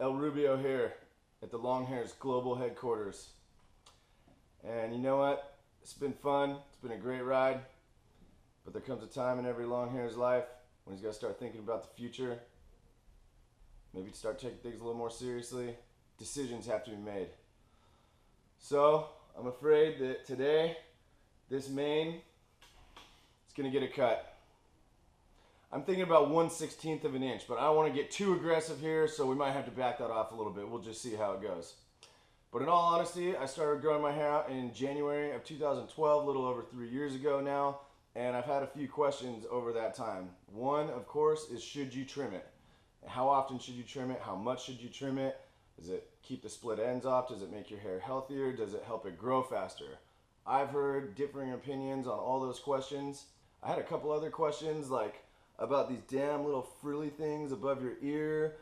El Rubio here at the Longhairs Global Headquarters. And you know what? It's been fun. It's been a great ride. But there comes a time in every Longhair's life when he's got to start thinking about the future. Maybe start taking things a little more seriously. Decisions have to be made. So, I'm afraid that today, this mane is going to get a cut. I'm thinking about 1/16 of an inch, but I don't want to get too aggressive here, so we might have to back that off a little bit. We'll just see how it goes. But in all honesty, I started growing my hair out in January of 2012, a little over 3 years ago now, and I've had a few questions over that time. One, of course, is should you trim it? How often should you trim it? How much should you trim it? Does it keep the split ends off? Does it make your hair healthier? Does it help it grow faster? I've heard differing opinions on all those questions. I had a couple other questions like about these damn little frilly things above your ear.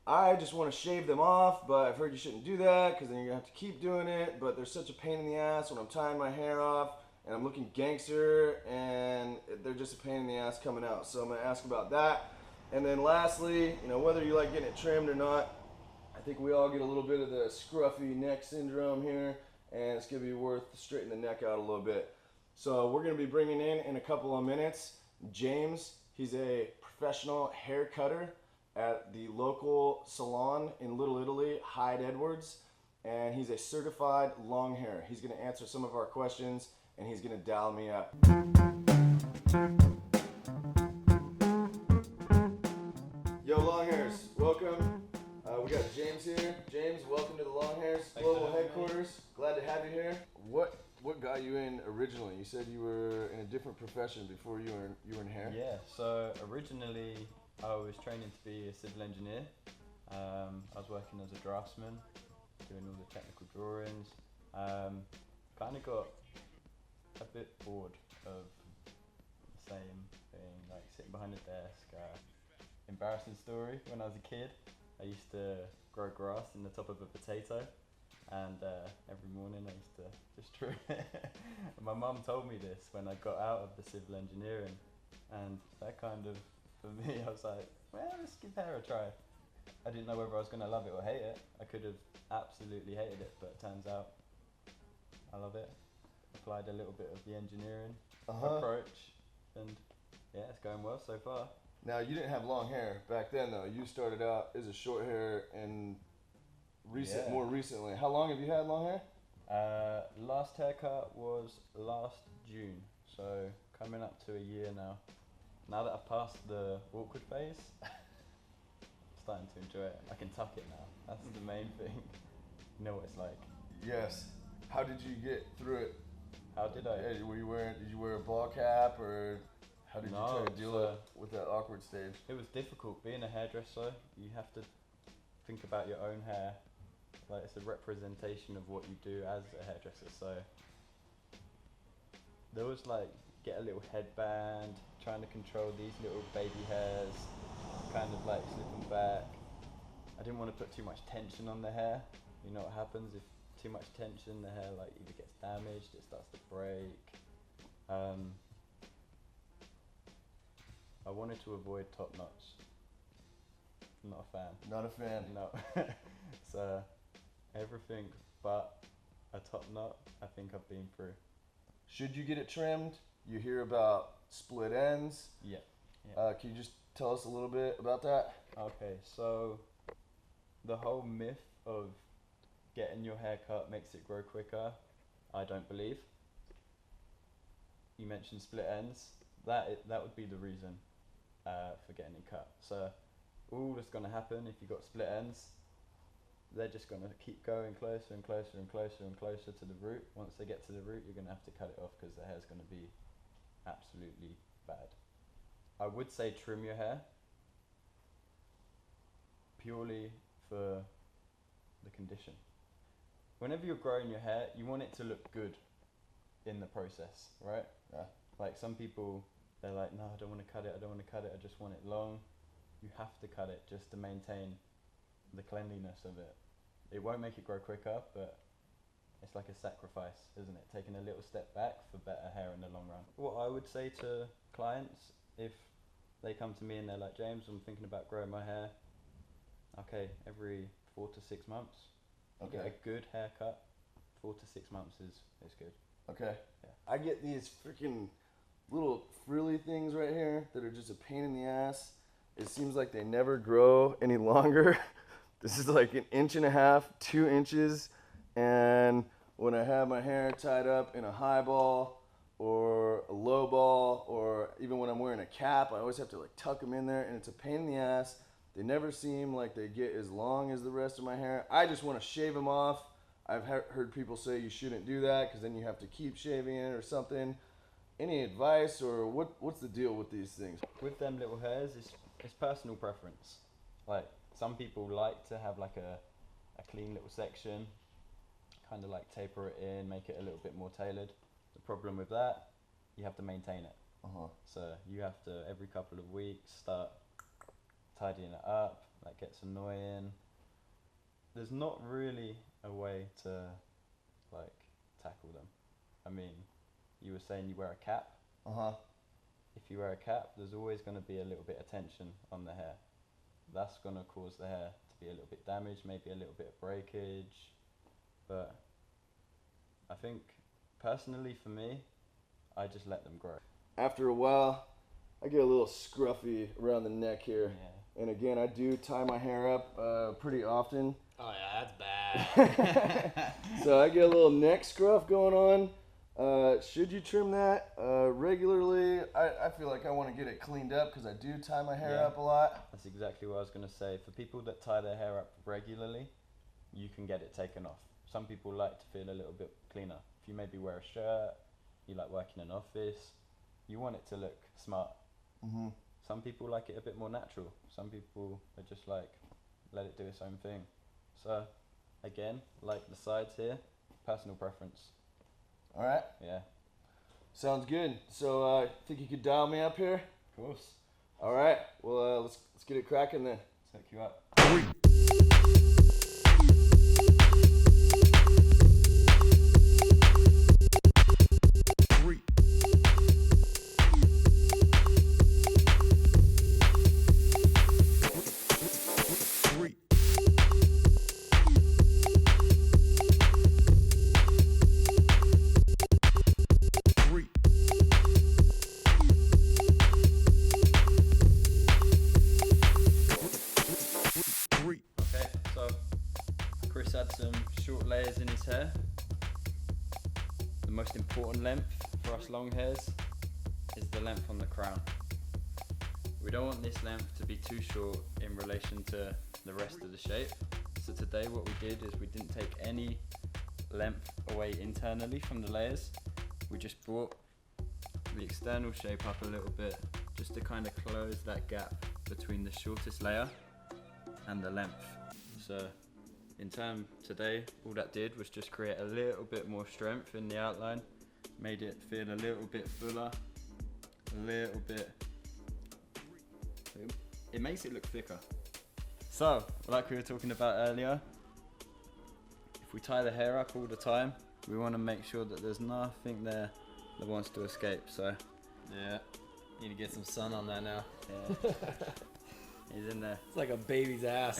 I just want to shave them off, but I've heard you shouldn't do that because then you're going to have to keep doing it. But they're such a pain in the ass when I'm tying my hair off and I'm looking gangster and they're just a pain in the ass coming out. So I'm going to ask about that. And then lastly, whether you like getting it trimmed or not, I think we all get a little bit of the scruffy neck syndrome here, and it's going to be worth straightening the neck out a little bit. So we're going to be bringing in a couple of minutes, James. He's a professional hair cutter at the local salon in Little Italy, Hyde Edwards, and he's a certified long hair. He's going to answer some of our questions, and he's going to dial me up. Yo, Longhairs, welcome. We got James here. James, welcome to the Longhairs Global Headquarters. Glad to have you here. What got you in originally? You said you were in a different profession before you were in hair. Yeah, so originally I was training to be a civil engineer. I was working as a draftsman, doing all the technical drawings. Kind of got a bit bored of the same thing, like sitting behind a desk. Embarrassing story, when I was a kid, I used to grow grass in the top of a potato. And every morning I used to just trim it. My mum told me this when I got out of the civil engineering, and that kind of, for me, I was like, well, let's give hair a try. I didn't know whether I was going to love it or hate it. I could have absolutely hated it, but it turns out I love it. Applied a little bit of the engineering approach, and yeah, it's going well so far. Now, you didn't have long hair back then, though. You started out as a short hair and more recently. How long have you had long hair? Last haircut was last June, so coming up to a year now. Now that I've passed the awkward phase, I'm starting to enjoy it. I can tuck it now. That's the main thing. You know what it's like. Yes. How did you get through it? How did I? Yeah, did you wear a ball cap, or how did you try to deal with that awkward stage? It was difficult. Being a hairdresser, you have to think about your own hair. Like, it's a representation of what you do as a hairdresser. So there was like, get a little headband, trying to control these little baby hairs, kind of like slip them back. I didn't want to put too much tension on the hair. You know what happens if too much tension, the hair like either gets damaged, it starts to break. I wanted to avoid top knots. Not a fan. Not a fan. No. So everything but a top knot, I think I've been through. Should you get it trimmed? You hear about split ends. Yeah. Can you just tell us a little bit about that? Okay, so the whole myth of getting your hair cut makes it grow quicker, I don't believe. You mentioned split ends. That would be the reason for getting it cut. So all that's going to happen if you've got split ends, they're just going to keep going closer and closer and closer and closer to the root. Once they get to the root, you're going to have to cut it off because the hair's going to be absolutely bad. I would say trim your hair purely for the condition. Whenever you're growing your hair, you want it to look good in the process, right? Yeah. Like some people, they're like, no, I don't want to cut it, I just want it long. You have to cut it just to maintain the cleanliness of it. It won't make it grow quicker, but it's like a sacrifice, isn't it? Taking a little step back for better hair in the long run. What I would say to clients, if they come to me and they're like, James, I'm thinking about growing my hair. Okay, every 4 to 6 months. Okay. Get a good haircut, 4 to 6 months is good. Okay. Yeah. I get these freaking little frilly things right here that are just a pain in the ass. It seems like they never grow any longer. This is like 1.5 inches, 2 inches. And when I have my hair tied up in a high ball or a low ball, or even when I'm wearing a cap, I always have to like tuck them in there, and it's a pain in the ass. They never seem like they get as long as the rest of my hair. I just want to shave them off. I've heard people say you shouldn't do that because then you have to keep shaving it or something. Any advice, or what's the deal with these things? With them little hairs, it's personal preference. Like, some people like to have like a clean little section, kind of like taper it in, make it a little bit more tailored. The problem with that, you have to maintain it. So you have to, every couple of weeks, start tidying it up. That gets annoying. There's not really a way to like tackle them. I mean, you were saying you wear a cap. If you wear a cap, there's always going to be a little bit of tension on the hair. That's going to cause the hair to be a little bit damaged, maybe a little bit of breakage. But I think, personally for me, I just let them grow. After a while, I get a little scruffy around the neck here. Yeah. And again, I do tie my hair up pretty often. Oh yeah, that's bad. So I get a little neck scruff going on. Should you trim that regularly? I feel like I want to get it cleaned up because I do tie my hair up a lot. That's exactly what I was going to say. For people that tie their hair up regularly, you can get it taken off. Some people like to feel a little bit cleaner. If you maybe wear a shirt, you like working in an office, you want it to look smart. Some people like it a bit more natural. Some people are just like, let it do its own thing. So, again, like the sides here, personal preference. All right. Yeah. Sounds good. So I think you could dial me up here. Of course. All right. Well, let's get it cracking then. Let's hook you up. Chris had some short layers in his hair. The most important length for us long hairs is the length on the crown. We don't want this length to be too short in relation to the rest of the shape. So today what we did is we didn't take any length away internally from the layers. We just brought the external shape up a little bit just to kind of close that gap between the shortest layer and the length. So in term today, all that did was just create a little bit more strength in the outline, made it feel a little bit fuller, a little bit, it makes it look thicker. So, like we were talking about earlier, if we tie the hair up all the time, we want to make sure that there's nothing there that wants to escape. So, Yeah, need to get some sun on that now. yeah, he's in there. It's like a baby's ass.